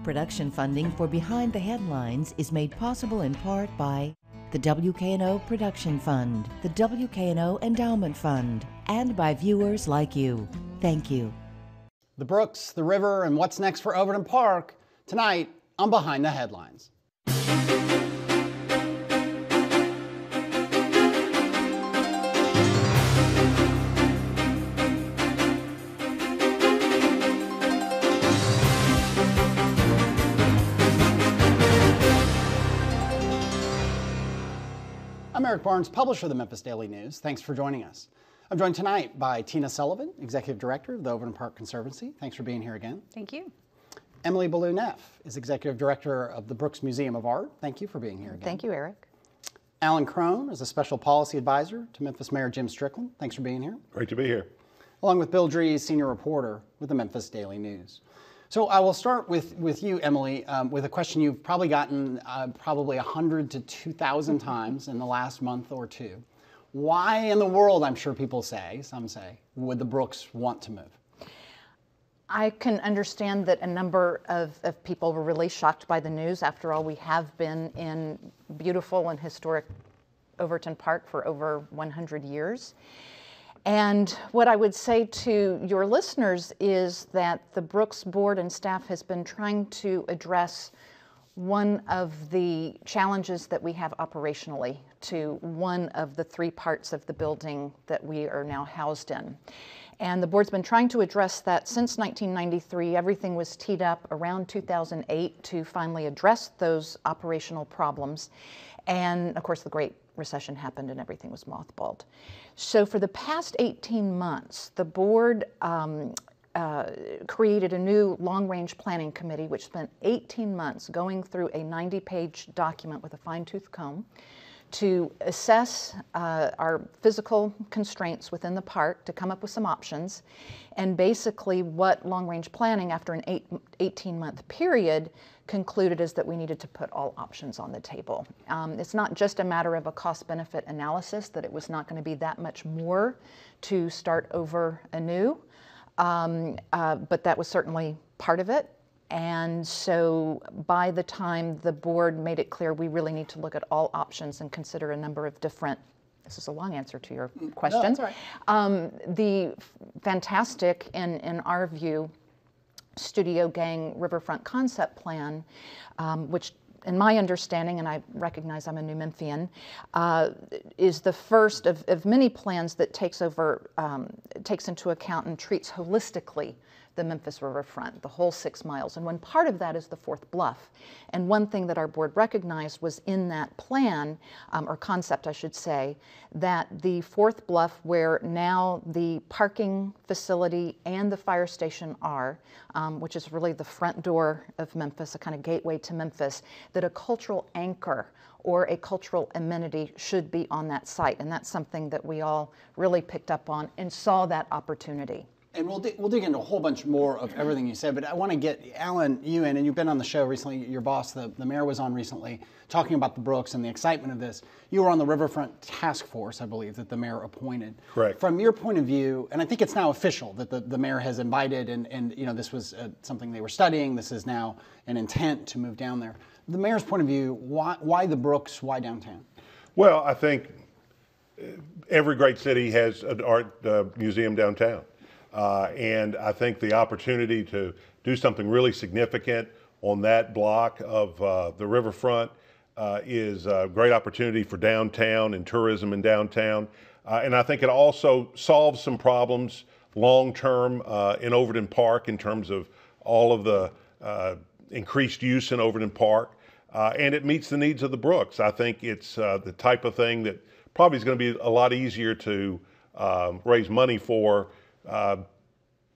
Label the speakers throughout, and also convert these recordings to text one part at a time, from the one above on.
Speaker 1: production funding for Behind the Headlines is made possible in part by the WKNO Production Fund, the WKNO Endowment Fund, and by viewers like you. Thank you.
Speaker 2: The brooks, the river, and what's next for Overton Park tonight on Behind the Headlines. I'm Eric Barnes, publisher of the Memphis Daily News. Thanks for joining us. I'm joined tonight by Tina Sullivan, Executive Director of the Overton Park Conservancy. Thanks for being here again.
Speaker 3: Thank you.
Speaker 2: Emily Ballew Neff is Executive Director of the Brooks Museum of Art. Thank you for being here again.
Speaker 3: Thank you, Eric.
Speaker 2: Alan Crone is a Special Policy Advisor to Memphis Mayor Jim Strickland. Thanks for being here.
Speaker 4: Great to be here.
Speaker 2: Along with Bill Dries, Senior Reporter with the Memphis Daily News. So I will start with you, Emily, with a question you've probably gotten probably 100 to 2,000 times in the last month or two. Why in the world, I'm sure people say, some say, would the Brooks want to move?
Speaker 3: I can understand that a number of people were really shocked by the news. After all, we have been in beautiful and historic Overton Park for over 100 years. And what I would say to your listeners is that the Brooks board and staff has been trying to address one of the challenges that we have operationally to one of the three parts of the building that we are now housed in. And the board's been trying to address that since 1993. Everything was teed up around 2008 to finally address those operational problems. And of course, the Great Recession happened and everything was mothballed. So for the past 18 months, the board created a new long-range planning committee, which spent 18 months going through a 90-page document with a fine-tooth comb to assess our physical constraints within the park, to come up with some options, and basically what long-range planning after an 18-month period concluded is that we needed to put all options on the table. It's not just a matter of a cost-benefit analysis, that it was not going to be that much more to start over anew, but that was certainly part of it. And so by the time the board made it clear we really need to look at all options and consider a number of different, this is a long answer to your question.
Speaker 2: No, that's all right.
Speaker 3: The fantastic, in our view, Studio Gang Riverfront Concept Plan, which in my understanding, and I recognize I'm a New Memphian, is the first of many plans that takes into account and treats holistically the Memphis riverfront, the whole 6 miles. And one part of that is the fourth bluff. And one thing that our board recognized was in that plan, or concept I should say, that the fourth bluff, where now the parking facility and the fire station are, which is really the front door of Memphis, a kind of gateway to Memphis, that a cultural anchor or a cultural amenity should be on that site. And that's something that we all really picked up on and saw that opportunity.
Speaker 2: And we'll dig into a whole bunch more of everything you said, but I want to get, Alan, you in, and you've been on the show recently, your boss, the mayor, was on recently, talking about the Brooks and the excitement of this. You were on the Riverfront Task Force, I believe, that the mayor appointed.
Speaker 4: Correct.
Speaker 2: From your point of view, and I think it's now official that the mayor has invited, and you know, this was something they were studying, this is now an intent to move down there. The mayor's point of view, why the Brooks, why downtown?
Speaker 4: Well, I think every great city has an art museum downtown. And I think the opportunity to do something really significant on that block of the riverfront is a great opportunity for downtown and tourism in downtown. And I think it also solves some problems long-term in Overton Park in terms of all of the increased use in Overton Park. And it meets the needs of the Brooks. I think it's the type of thing that probably is going to be a lot easier to raise money for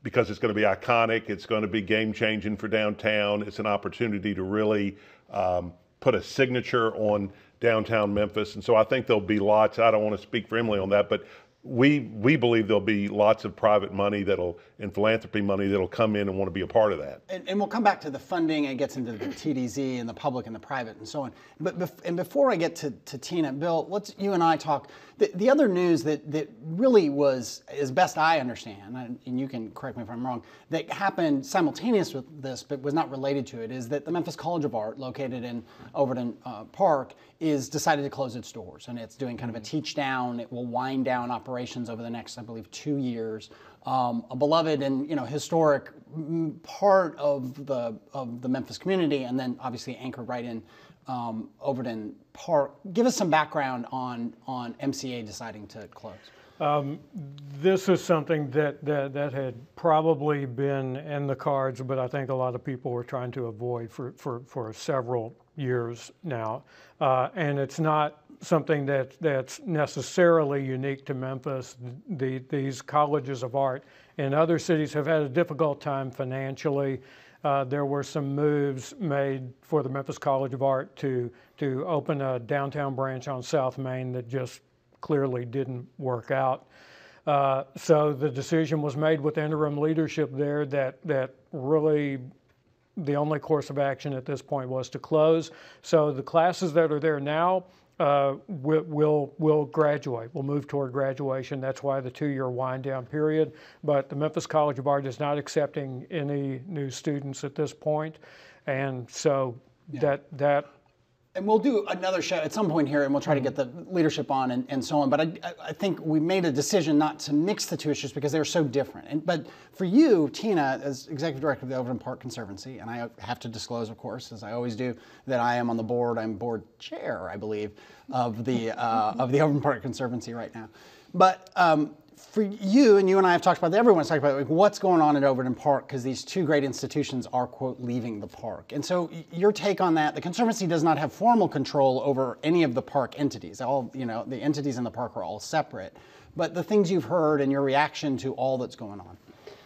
Speaker 4: because it's going to be iconic, it's going to be game-changing for downtown. It's an opportunity to really put a signature on downtown Memphis. And so I think there'll be lots, I don't want to speak for Emily on that, but we believe there'll be lots of private money and philanthropy money that'll come in and want to be a part of that.
Speaker 2: And we'll come back to the funding and gets into the TDZ and the public and the private and so on. But before I get to Tina, Bill, let's you and I talk. The other news that really was, as best I understand, and you can correct me if I'm wrong, that happened simultaneous with this but was not related to it, is that the Memphis College of Art, located in Overton Park, is decided to close its doors, and it's doing kind of a teach down. It will wind down operations over the next, I believe, 2 years. A beloved and historic part of the Memphis community, and then obviously anchored right in Overton Park. Give us some background on MCA deciding to close.
Speaker 5: This is something that had probably been in the cards, but I think a lot of people were trying to avoid for several years now. And it's not something that's necessarily unique to Memphis. These colleges of art in other cities have had a difficult time financially. There were some moves made for the Memphis College of Art to open a downtown branch on South Main that just clearly didn't work out. So the decision was made with interim leadership there that really the only course of action at this point was to close. So the classes that are there now will graduate. We'll move toward graduation. That's why the 2-year wind down period. But the Memphis College of Art is not accepting any new students at this point. And so that
Speaker 2: and we'll do another show at some point here, and we'll try to get the leadership on and so on. But I think we made a decision not to mix the two issues because they're so different. But for you, Tina, as executive director of the Overton Park Conservancy, and I have to disclose, of course, as I always do, that I am on the board. I'm board chair, I believe, of the Overton Park Conservancy right now. But for you, and you and I have talked about, everyone's talked about what's going on at Overton Park, because these two great institutions are, quote, leaving the park. And so your take on that, the Conservancy does not have formal control over any of the park entities. All, the entities in the park are all separate. But the things you've heard and your reaction to all that's going on.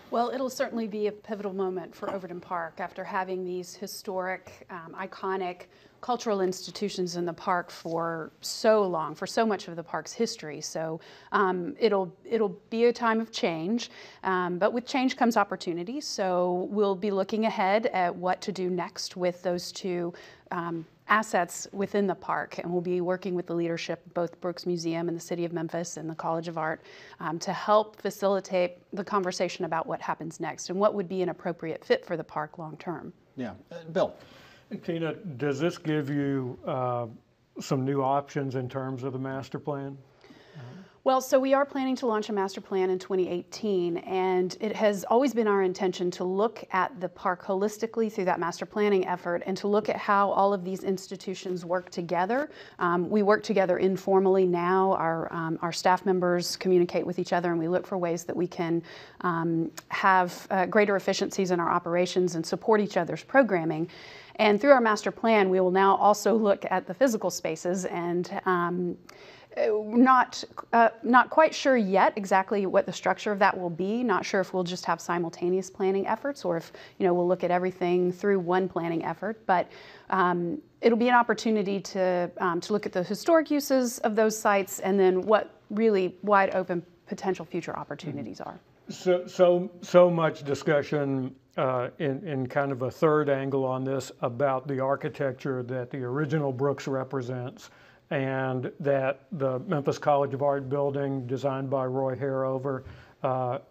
Speaker 6: Well, it'll certainly be a pivotal moment for Overton Park after having these historic, iconic cultural institutions in the park for so long, for so much of the park's history. So it'll be a time of change, but with change comes opportunity. So we'll be looking ahead at what to do next with those two assets within the park, and we'll be working with the leadership of both Brooks Museum and the City of Memphis and the College of Art to help facilitate the conversation about what happens next and what would be an appropriate fit for the park long term.
Speaker 2: Yeah. Bill.
Speaker 5: Tina, does this give you some new options in terms of the master plan?
Speaker 6: Well, so we are planning to launch a master plan in 2018, and it has always been our intention to look at the park holistically through that master planning effort and to look at how all of these institutions work together. We work together informally now. Our staff members communicate with each other, and we look for ways that we can have greater efficiencies in our operations and support each other's programming. And through our master plan, we will now also look at the physical spaces and not quite sure yet exactly what the structure of that will be. Not sure if we'll just have simultaneous planning efforts or if we'll look at everything through one planning effort. But it'll be an opportunity to look at the historic uses of those sites and then what really wide open potential future opportunities are.
Speaker 5: So much discussion in kind of a third angle on this about the architecture that the original Brooks represents, and that the Memphis College of Art building designed by Roy Harover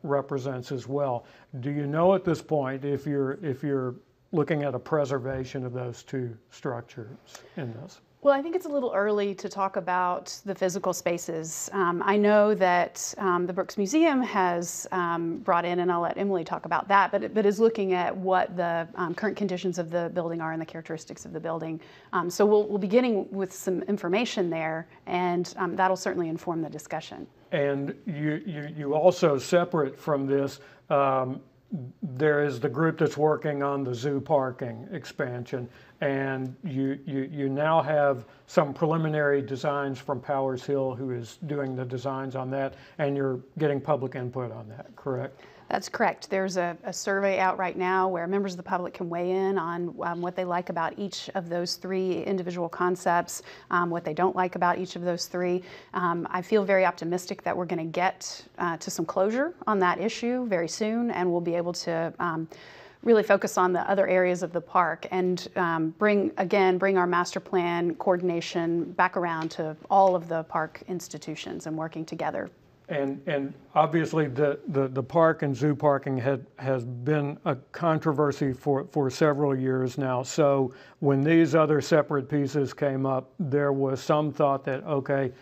Speaker 5: represents as well. Do you know at this point if you're looking at a preservation of those two structures in this?
Speaker 6: Well, I think it's a little early to talk about the physical spaces. I know that the Brooks Museum has brought in, and I'll let Emily talk about that, but is looking at what the current conditions of the building are and the characteristics of the building. So we'll be getting with some information there, and that'll certainly inform the discussion.
Speaker 5: And you also, separate from this, there is the group that's working on the zoo parking expansion, and you now have some preliminary designs from Powers Hill, who is doing the designs on that, and you're getting public input on that, correct?
Speaker 6: That's correct. There's a survey out right now where members of the public can weigh in on what they like about each of those three individual concepts, what they don't like about each of those three. I feel very optimistic that we're going to get to some closure on that issue very soon, and we'll be able to really focus on the other areas of the park and bring our master plan coordination back around to all of the park institutions and working together.
Speaker 5: And obviously the park and zoo parking has been a controversy for several years now. So when these other separate pieces came up, there was some thought that, okay,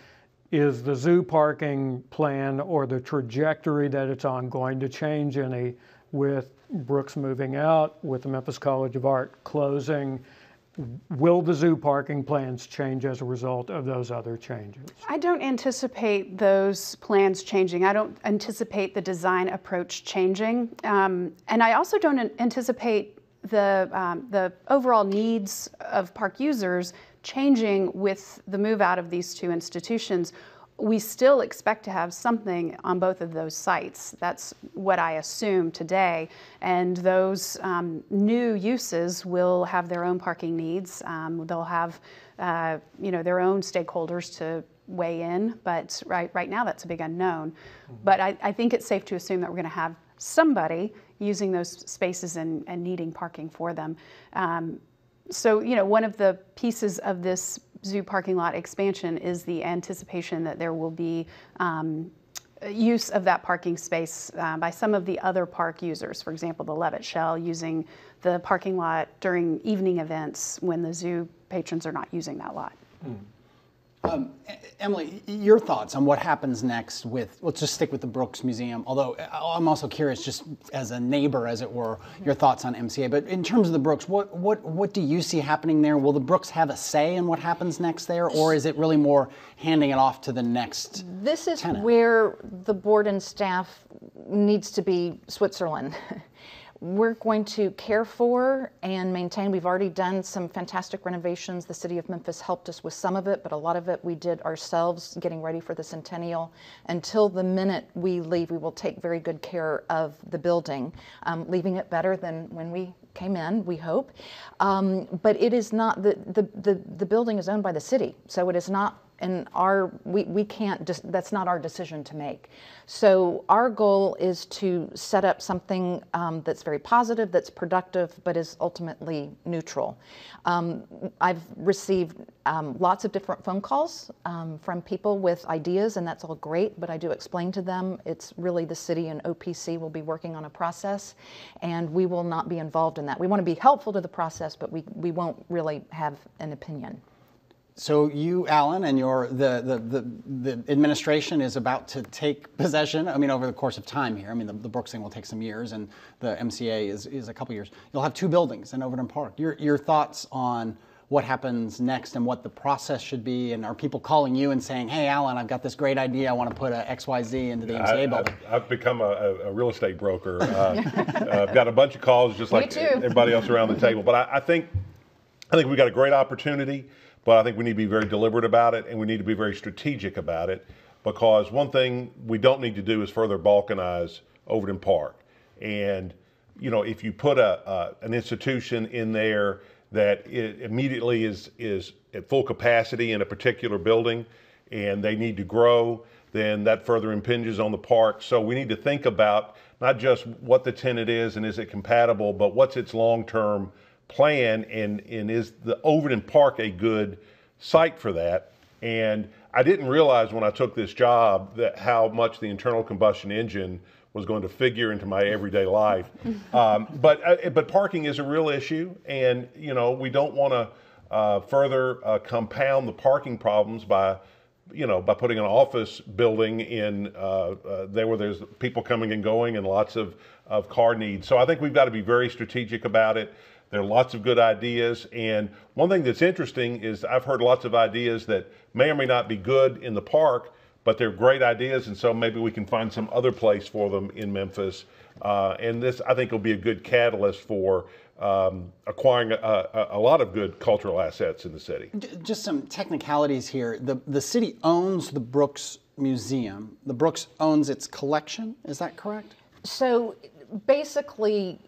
Speaker 5: is the zoo parking plan or the trajectory that it's on going to change any with Brooks moving out, with the Memphis College of Art closing? Will the zoo parking plans change as a result of those other changes?
Speaker 6: I don't anticipate those plans changing. I don't anticipate the design approach changing. And I also don't anticipate the overall needs of park users changing with the move out of these two institutions. We still expect to have something on both of those sites. That's what I assume today. And those new uses will have their own parking needs. They'll have their own stakeholders to weigh in, but right now that's a big unknown. But I think it's safe to assume that we're going to have somebody using those spaces and needing parking for them. So, one of the pieces of this zoo parking lot expansion is the anticipation that there will be use of that parking space by some of the other park users. For example, the Levitt Shell using the parking lot during evening events when the zoo patrons are not using that lot.
Speaker 2: Emily, your thoughts on what happens next with, let's just stick with the Brooks Museum, although I'm also curious, just as a neighbor, as it were, your thoughts on MCA. But in terms of the Brooks, what do you see happening there? Will the Brooks have a say in what happens next there, or is it really more handing it off to the next
Speaker 3: This is
Speaker 2: tenant?
Speaker 3: Where the board and staff needs to be Switzerland. We're going to care for and maintain. We've already done some fantastic renovations. The city of Memphis helped us with some of it, but a lot of it we did ourselves, getting ready for the centennial. Until the minute we leave, we will take very good care of the building, leaving it better than when we came in, we hope. But it is not, the building is owned by the city, so it is not in we can't, that's not our decision to make. So our goal is to set up something that's very positive, that's productive, but is ultimately neutral. I've received lots of different phone calls from people with ideas, and that's all great, but I do explain to them it's really the city and OPC will be working on a process, and we will not be involved in that. We want to be helpful to the process, but we won't really have an opinion.
Speaker 2: So you, Alan, and the administration is about to take possession. I mean, over the course of time here. I mean, the Brooks thing will take some years, and the MCA is a couple years. You'll have two buildings in Overton Park. Your thoughts on what happens next and what the process should be, and are people calling you and saying, "Hey, Alan, I've got this great idea. I want to put a XYZ into the MCA building"? I've
Speaker 4: become a real estate broker. I've got a bunch of calls, just like everybody else around the table. But I think we've got a great opportunity. But I think we need to be very deliberate about it, and we need to be very strategic about it, because one thing we don't need to do is further balkanize Overton Park. And if you put an institution in there that it immediately is at full capacity in a particular building, and they need to grow, then that further impinges on the park. So we need to think about not just what the tenant is and is it compatible, but what's its long-term plan, and is the Overton Park a good site for that? And I didn't realize when I took this job that how much the internal combustion engine was going to figure into my everyday life. But parking is a real issue, and we don't want to further compound the parking problems by putting an office building in there where there's people coming and going and lots of car needs. So I think we've got to be very strategic about it. There are lots of good ideas, and one thing that's interesting is I've heard lots of ideas that may or may not be good in the park, but they're great ideas, and so maybe we can find some other place for them in Memphis. And this, I think, will be a good catalyst for acquiring a lot of good cultural assets in the city.
Speaker 2: Just some technicalities here. The city owns the Brooks Museum. The Brooks owns its collection. Is that correct?
Speaker 3: So basically,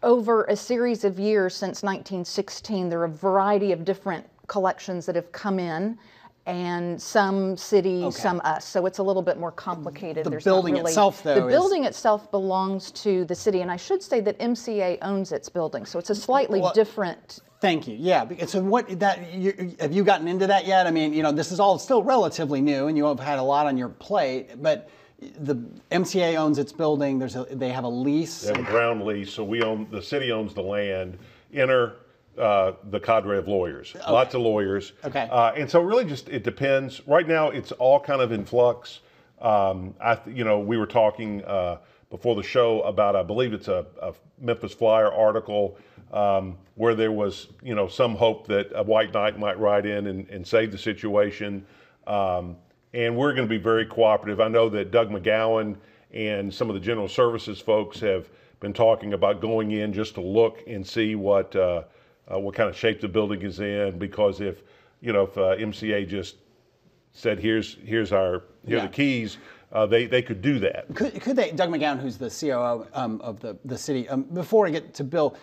Speaker 3: over a series of years since 1916, there are a variety of different collections that have come in, and some city, some us. So it's a little bit more complicated.
Speaker 2: The building itself, though,
Speaker 3: the building itself belongs to the city, and I should say that MCA owns its building, so it's a slightly different.
Speaker 2: Thank you. Yeah. So have you gotten into that yet? I mean, this is all still relatively new, and you have had a lot on your plate, but the MCA owns its building. They have a lease.
Speaker 4: They have a ground lease, so the city owns the land. Enter the cadre of lawyers, lots of lawyers.
Speaker 2: Okay.
Speaker 4: And so really it depends. Right now, it's all kind of in flux. We were talking before the show about, I believe it's a Memphis Flyer article where there was, some hope that a white knight might ride in and save the situation. And we're going to be very cooperative. I know that Doug McGowan and some of the general services folks have been talking about going in just to look and see what kind of shape the building is in. Because if MCA just said here's the keys, they could do that.
Speaker 2: Could they? Doug McGowan, who's the COO of the city. Before I get to Bill,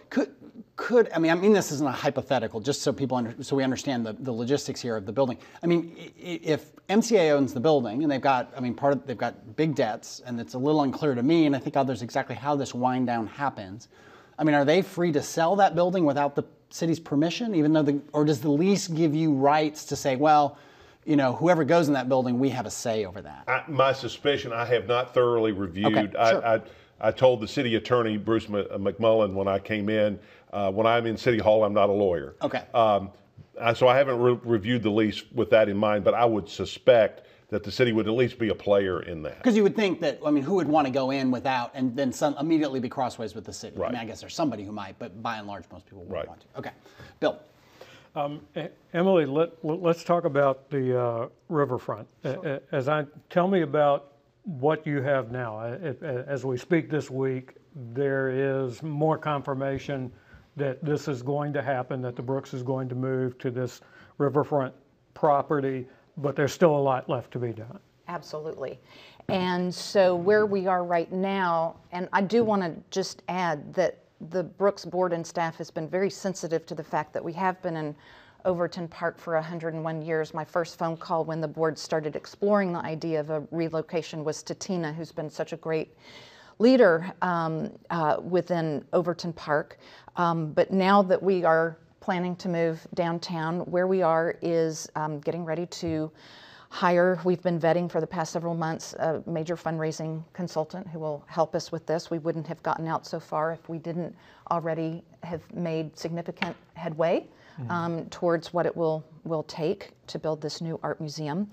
Speaker 2: I mean this isn't a hypothetical, just so so we understand the logistics here of the building. I mean, if MCA owns the building and they've got big debts, and it's a little unclear to me, and I think others exactly how this wind down happens. I mean, are they free to sell that building without the city's permission, or does the lease give you rights to say, well, whoever goes in that building, we have a say over that?
Speaker 4: My suspicion, I have not thoroughly reviewed.
Speaker 2: Okay, sure.
Speaker 4: I told the city attorney, Bruce McMullen, when I came in, when I'm in City Hall, I'm not a lawyer.
Speaker 2: Okay.
Speaker 4: So I haven't reviewed the lease with that in mind, but I would suspect that the city would at least be a player in that.
Speaker 2: Because you would think that, who would want to go in without and then immediately be crossways with the city?
Speaker 4: Right.
Speaker 2: I mean, I guess there's somebody who might, but by and large, most people wouldn't want to. Okay. Bill.
Speaker 5: Emily, let's talk about the riverfront. Sure. Tell me about what you have now. As we speak this week, there is more confirmation that this is going to happen, that the Brooks is going to move to this riverfront property, but there's still a lot left to be done.
Speaker 3: Absolutely. And so where we are right now, and I do want to just add that the Brooks board and staff has been very sensitive to the fact that we have been in Overton Park for 101 years. My first phone call when the board started exploring the idea of a relocation was to Tina, who's been such a great leader within Overton Park. But now that we are planning to move downtown, where we are is getting ready to hire. We've been vetting for the past several months a major fundraising consultant who will help us with this. We wouldn't have gotten out so far if we didn't already have made significant headway towards what it will take to build this new art museum.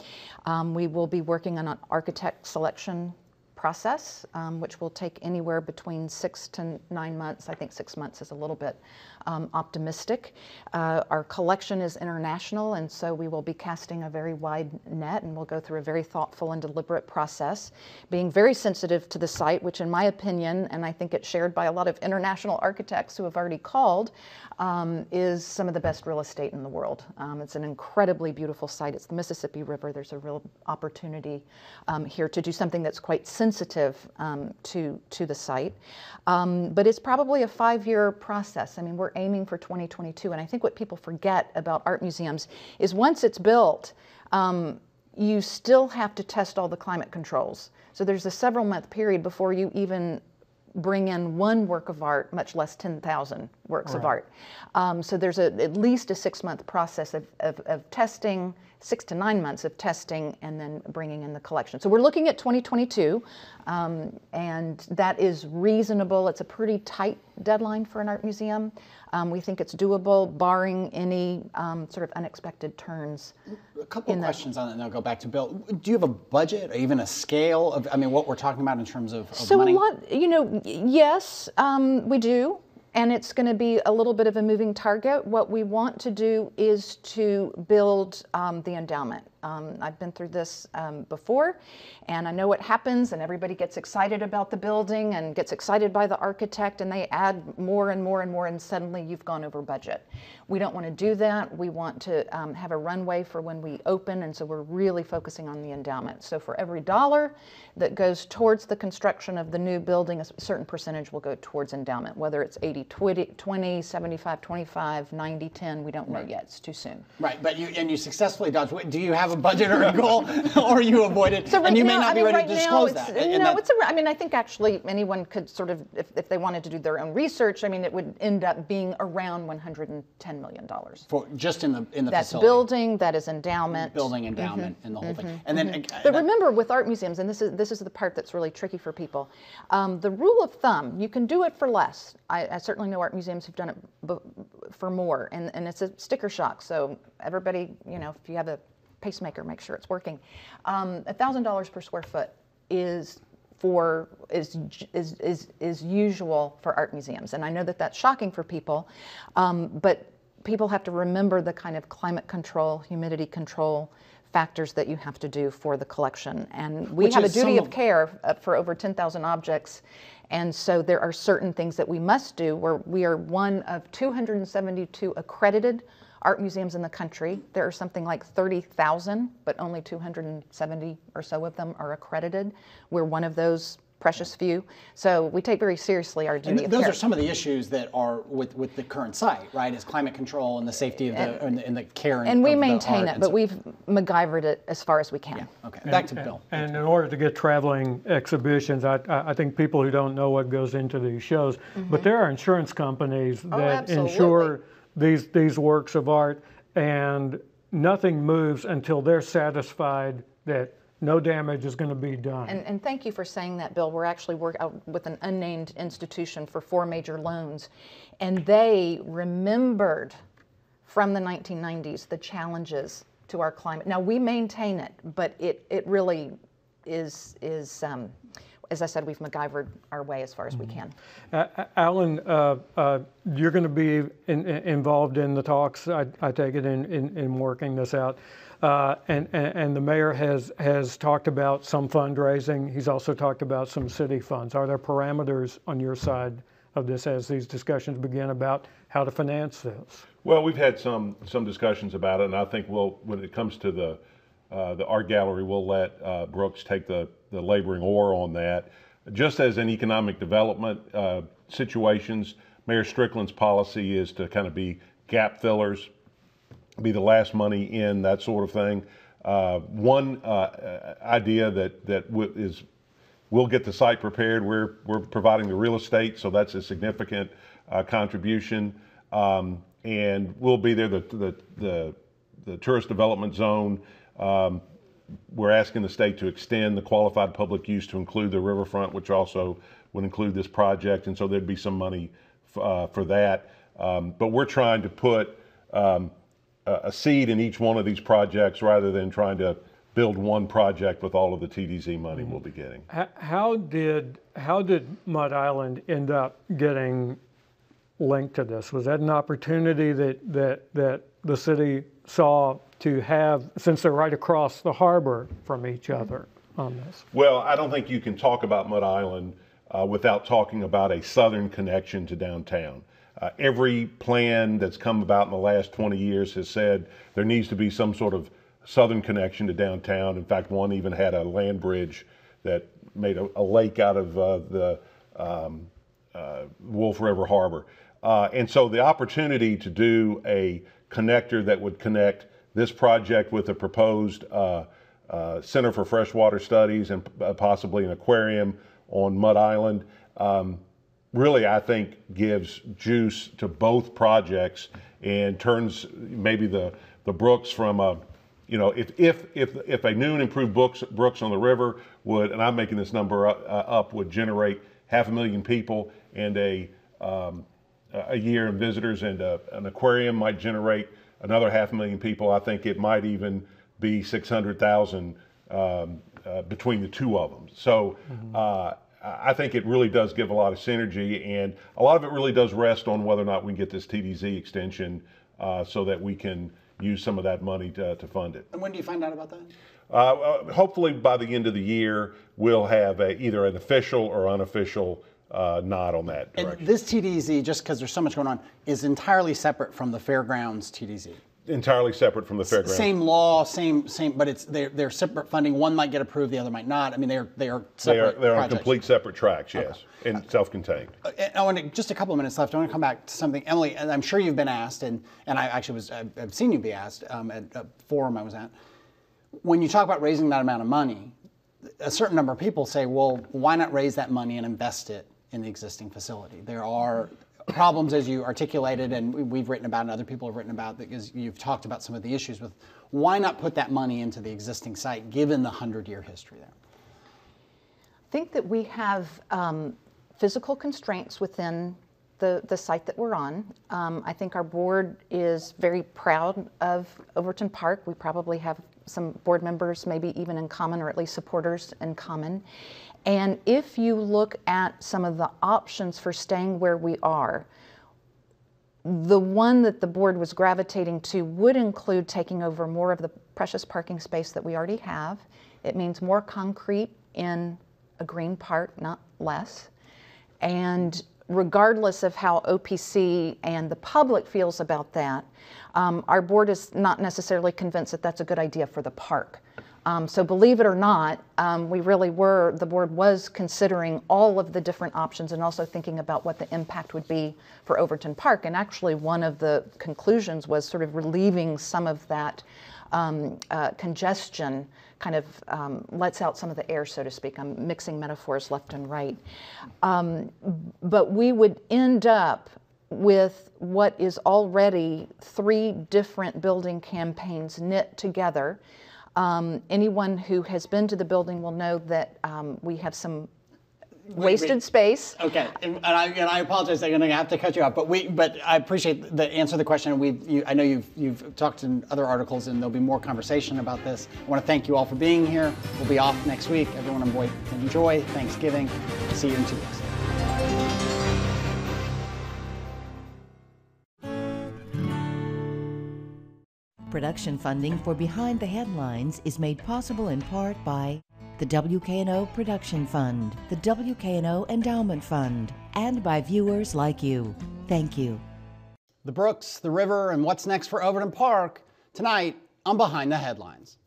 Speaker 3: We will be working on an architect selection process, which will take anywhere between 6 to 9 months. I think 6 months is a little bit optimistic. Our collection is international, and so we will be casting a very wide net, and we'll go through a very thoughtful and deliberate process, being very sensitive to the site, which in my opinion, and I think it's shared by a lot of international architects who have already called, is some of the best real estate in the world. It's an incredibly beautiful site. It's the Mississippi River. There's a real opportunity here to do something that's quite sensitive to the site. But it's probably a 5-year process. I mean, we're aiming for 2022, and I think what people forget about art museums is once it's built, you still have to test all the climate controls. So there's a several-month period before you even bring in one work of art, much less 10,000 works of art. So there's at least a 6-month process of testing, 6 to 9 months of testing, and then bringing in the collection. So we're looking at 2022, and that is reasonable. It's a pretty tight deadline for an art museum. We think it's doable, barring any sort of unexpected turns.
Speaker 2: A couple of questions on that, and I'll go back to Bill. Do you have a budget or even a scale of, what we're talking about in terms of money?
Speaker 3: So yes, we do. And it's going to be a little bit of a moving target. What we want to do is to build the endowment. I've been through this before, and I know what happens, and everybody gets excited about the building and gets excited by the architect, and they add more and more and more, and suddenly you've gone over budget. We don't want to do that. We want to have a runway for when we open, and so we're really focusing on the endowment. So for every dollar that goes towards the construction of the new building, a certain percentage will go towards endowment, whether it's 80-20, 75-25, 90-10, we don't know yet. It's too soon.
Speaker 2: Right, but you successfully dodged. Do you have a budget or a goal, or you avoid it?
Speaker 3: So right
Speaker 2: and you
Speaker 3: now,
Speaker 2: may not be ready to disclose that.
Speaker 3: I mean, I think actually anyone could sort of, if they wanted to do their own research, I mean, it would end up being around $110 million.
Speaker 2: For just in the
Speaker 3: That's
Speaker 2: facility.
Speaker 3: building, that is endowment.
Speaker 2: Building, endowment, and the whole thing. And then,
Speaker 3: but remember, with art museums, and this is the part that's really tricky for people, the rule of thumb, you can do it for less. I certainly know art museums who've done it for more, and it's a sticker shock. So everybody, if you have a pacemaker, make sure it's working. $1,000 per square foot is usual for art museums, and I know that that's shocking for people, but people have to remember the kind of climate control, humidity control factors that you have to do for the collection. And we have a duty of care for over 10,000 objects. And so there are certain things that we must do where we are one of 272 accredited art museums in the country. There are something like 30,000, but only 270 or so of them are accredited. We're one of those precious few. So we take very seriously our duty of care.
Speaker 2: Those are some of the issues that are with the current site, right? Is climate control and the safety of and the care
Speaker 3: and we maintain it, but we've MacGyvered it as far as we can.
Speaker 2: Yeah. Okay. Back to Bill.
Speaker 5: And in order to get traveling exhibitions, I think people who don't know what goes into these shows, but there are insurance companies that insure these works of art, and nothing moves until they're satisfied that no damage is going to be done.
Speaker 3: And thank you for saying that, Bill. We're actually working with an unnamed institution for 4 major loans, and they remembered from the 1990s the challenges to our climate. Now, we maintain it, but it really is as I said, we've MacGyvered our way as far as we can.
Speaker 5: Alan, you're going to be involved in the talks, I take it, in working this out. And the mayor has talked about some fundraising. He's also talked about some city funds. Are there parameters on your side of this as these discussions begin about how to finance this?
Speaker 4: Well, we've had some discussions about it, and I think when it comes to the art gallery, we'll let Brooks take the laboring oar on that. Just as in economic development situations, Mayor Strickland's policy is to kind of be gap fillers, be the last money in, that sort of thing. One idea that is we'll get the site prepared. We're providing the real estate, so that's a significant contribution, and we'll be there. The tourist development zone. We're asking the state to extend the qualified public use to include the riverfront, which also would include this project, and so there'd be some money for that. But we're trying to put a seed in each one of these projects rather than trying to build one project with all of the TDZ money we'll be getting.
Speaker 5: How did Mud Island end up getting linked to this? Was that an opportunity that the city saw to have, since they're right across the harbor from each other on this?
Speaker 4: Well, I don't think you can talk about Mud Island without talking about a southern connection to downtown. Every plan that's come about in the last 20 years has said there needs to be some sort of southern connection to downtown. In fact, one even had a land bridge that made a lake out of the Wolf River Harbor. And so the opportunity to do a connector that would connect this project with a proposed Center for Freshwater Studies and possibly an aquarium on Mud Island really, I think, gives juice to both projects and turns maybe the Brooks from a, if a new and improved Brooks on the river would, and I'm making this number up, would generate 500,000 people and a year in visitors, and an aquarium might generate another 500,000 people. I think it might even be 600,000 between the two of them. So I think it really does give a lot of synergy, and a lot of it really does rest on whether or not we can get this TDZ extension so that we can use some of that money to fund it.
Speaker 2: And when do you find out about that?
Speaker 4: Hopefully by the end of the year, we'll have either an official or unofficial nod on that direction.
Speaker 2: And this TDZ, just because there's so much going on, is entirely separate from the fairgrounds TDZ.
Speaker 4: Entirely separate from the fairgrounds.
Speaker 2: Same law, same, but they're separate funding. One might get approved, the other might not. I mean, they are separate.
Speaker 4: They're on complete separate tracks, yes, and self-contained.
Speaker 2: I want to, just a couple of minutes left. I want to come back to something, Emily. And I'm sure you've been asked, and I actually I've seen you be asked at a forum I was at. When you talk about raising that amount of money, a certain number of people say, well, why not raise that money and invest it in the existing facility? There are problems, as you articulated, and we've written about and other people have written about, because you've talked about some of the issues with why not put that money into the existing site given the 100-year history there?
Speaker 3: I think that we have physical constraints within the site that we're on. I think our board is very proud of Overton Park. We probably have some board members maybe even in common, or at least supporters in common. And if you look at some of the options for staying where we are, the one that the board was gravitating to would include taking over more of the precious parking space that we already have. It means more concrete in a green part, not less. And regardless of how OPC and the public feels about that, our board is not necessarily convinced that that's a good idea for the park. So believe it or not, the board was considering all of the different options and also thinking about what the impact would be for Overton Park. And actually one of the conclusions was sort of relieving some of that congestion, kind of lets out some of the air, so to speak. I'm mixing metaphors left and right. But we would end up with what is already 3 different building campaigns knit together. Anyone who has been to the building will know that we have some wasted space.
Speaker 2: Okay, and I apologize. I'm going to have to cut you off, but I appreciate the answer to the question. I know you've talked in other articles, and there'll be more conversation about this. I want to thank you all for being here. We'll be off next week. Everyone enjoy Thanksgiving. See you in 2 weeks.
Speaker 1: Production funding for Behind the Headlines is made possible in part by the WKNO Production Fund, the WKNO Endowment Fund, and by viewers like you. Thank you.
Speaker 2: The brooks, the river, and what's next for Overton Park tonight on Behind the Headlines.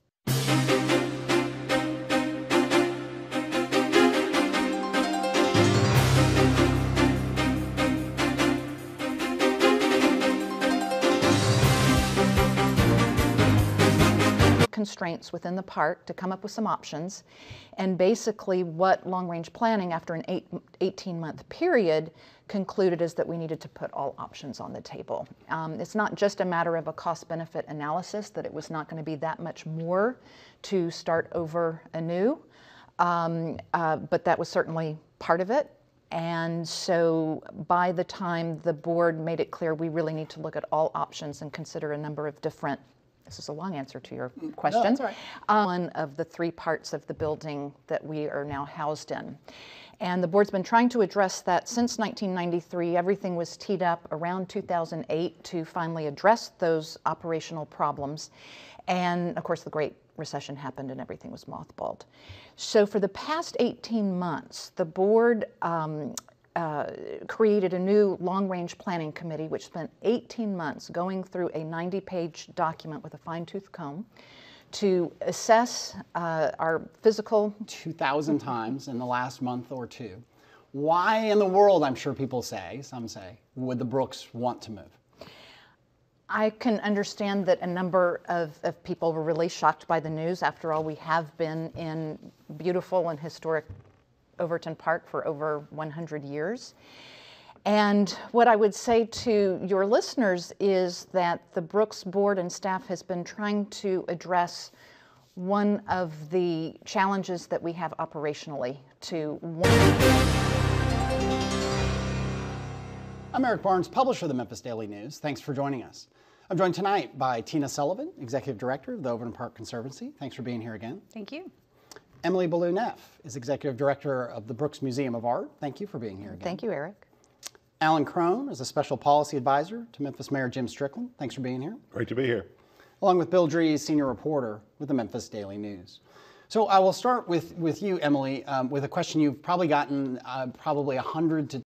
Speaker 3: Constraints within the park to come up with some options, and basically what long-range planning after an 18-month period concluded is that we needed to put all options on the table. It's not just a matter of a cost-benefit analysis, that it was not going to be that much more to start over anew, but that was certainly part of it. And so by the time the board made it clear we really need to look at all options and consider a number of different, this is a long answer to your question.
Speaker 2: No, that's all right.
Speaker 3: One of the 3 parts of the building that we are now housed in. And the board's been trying to address that since 1993. Everything was teed up around 2008 to finally address those operational problems. And of course, the Great Recession happened and everything was mothballed. So for the past 18 months, the board created a new long-range planning committee, which spent 18 months going through a 90-page document with a fine-tooth comb to assess our physical...
Speaker 2: 2,000 times in the last month or 2. Why in the world, I'm sure some say, would the Brooks want to move?
Speaker 3: I can understand that a number of people were really shocked by the news. After all, we have been in beautiful and historic Overton Park for over 100 years. And what I would say to your listeners is that the Brooks board and staff has been trying to address one of the challenges that we have operationally
Speaker 2: I'm Eric Barnes, publisher of the Memphis Daily News. Thanks for joining us. I'm joined tonight by Tina Sullivan, Executive Director of the Overton Park Conservancy. Thanks for being here again.
Speaker 6: Thank you.
Speaker 2: Emily Ballew Neff is Executive Director of the Brooks Museum of Art. Thank you for being here again.
Speaker 3: Thank you, Eric.
Speaker 2: Alan Crone is a Special Policy Advisor to Memphis Mayor Jim Strickland. Thanks for being here.
Speaker 4: Great to be here.
Speaker 2: along with Bill Dries, senior reporter with the Memphis Daily News. So I will start with you, Emily, with a question you've probably gotten probably 100 to